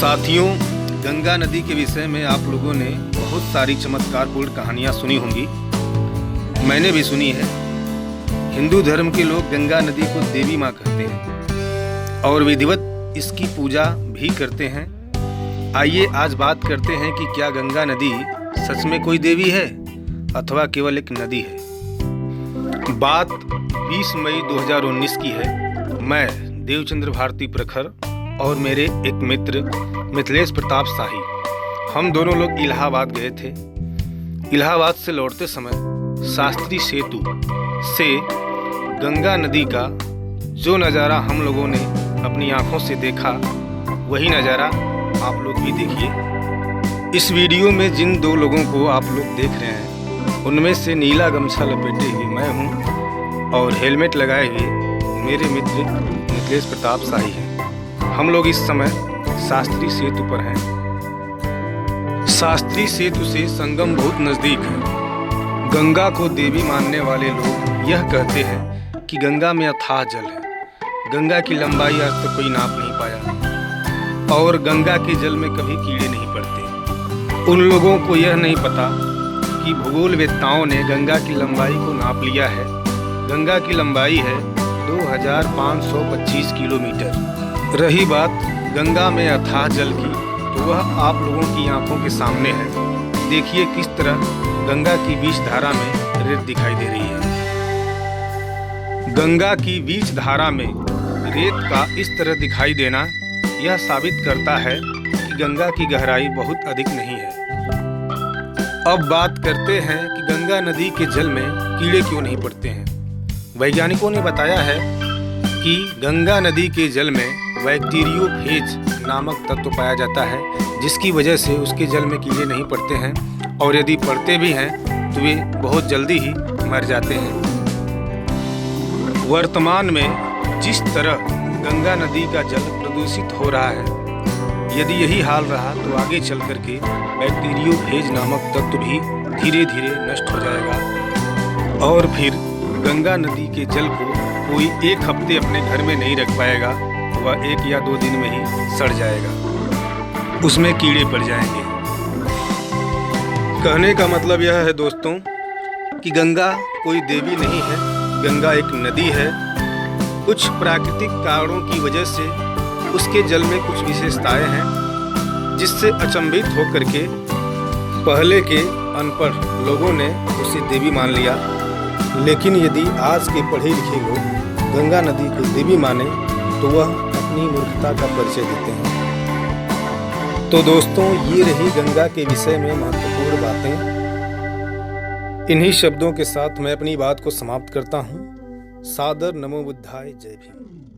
साथियों, गंगा नदी के विषय में आप लोगों ने बहुत सारी चमत्कारपूर्ण कहानियाँ सुनी होंगी। मैंने भी सुनी है। हिंदू धर्म के लोग गंगा नदी को देवी माँ कहते हैं और विधिवत इसकी पूजा भी करते हैं। आइए आज बात करते हैं कि क्या गंगा नदी सच में कोई देवी है अथवा केवल एक नदी है। बात 20 मई 2019 की है। मैं देवचंद्र भारती प्रखर और मेरे एक मित्र मिथिलेश प्रताप शाही, हम दोनों लोग इलाहाबाद गए थे। इलाहाबाद से लौटते समय शास्त्री सेतु से गंगा नदी का जो नज़ारा हम लोगों ने अपनी आंखों से देखा, वही नज़ारा आप लोग भी देखिए। इस वीडियो में जिन दो लोगों को आप लोग देख रहे हैं, उनमें से नीला गमछा लपेटे हुए मैं हूँ और हेलमेट लगाए हुए मेरे मित्र मिथिलेश प्रताप शाही हैं। हम लोग इस समय शास्त्री सेतु पर हैं। शास्त्री सेतु से संगम बहुत नज़दीक है। गंगा को देवी मानने वाले लोग यह कहते हैं कि गंगा में अथाह जल है। गंगा की लंबाई आज तक कोई नाप नहीं पाया और गंगा के जल में कभी कीड़े नहीं पड़ते। उन लोगों को यह नहीं पता कि भूगोलवेत्ताओं ने गंगा की लंबाई को नाप लिया है। गंगा की लंबाई है 2525 किलोमीटर। रही बात गंगा में अथाह जल की, तो वह आप लोगों की आंखों के सामने है। देखिए किस तरह गंगा की बीच धारा में रेत दिखाई दे रही है। गंगा की बीच धारा में रेत का इस तरह दिखाई देना यह साबित करता है कि गंगा की गहराई बहुत अधिक नहीं है। अब बात करते हैं कि गंगा नदी के जल में कीड़े क्यों नहीं पड़ते हैं। वैज्ञानिकों ने बताया है कि गंगा नदी के जल में बैक्टीरियोफेज नामक तत्व पाया जाता है, जिसकी वजह से उसके जल में कीड़े नहीं पड़ते हैं और यदि पड़ते भी हैं तो वे बहुत जल्दी ही मर जाते हैं। वर्तमान में जिस तरह गंगा नदी का जल प्रदूषित हो रहा है, यदि यही हाल रहा तो आगे चल करके बैक्टीरियोफेज नामक तत्व भी धीरे धीरे नष्ट हो जाएगा और फिर गंगा नदी के जल को कोई एक हफ्ते अपने घर में नहीं रख पाएगा, वह 1 या 2 दिन में ही सड़ जाएगा, उसमें कीड़े पड़ जाएंगे। कहने का मतलब यह है दोस्तों कि गंगा कोई देवी नहीं है, गंगा एक नदी है। कुछ प्राकृतिक कारणों की वजह से उसके जल में कुछ विशेषताएं हैं, जिससे अचंभित होकर के पहले के अनपढ़ लोगों ने उसे देवी मान लिया। लेकिन यदि आज के पढ़े लिखे लोग गंगा नदी को देवी माने तो वह अपनी मूर्खता का परिचय देते हैं। तो दोस्तों, ये रही गंगा के विषय में महत्वपूर्ण बातें। इन्हीं शब्दों के साथ मैं अपनी बात को समाप्त करता हूँ। सादर नमो बुद्धाय, जय भीम।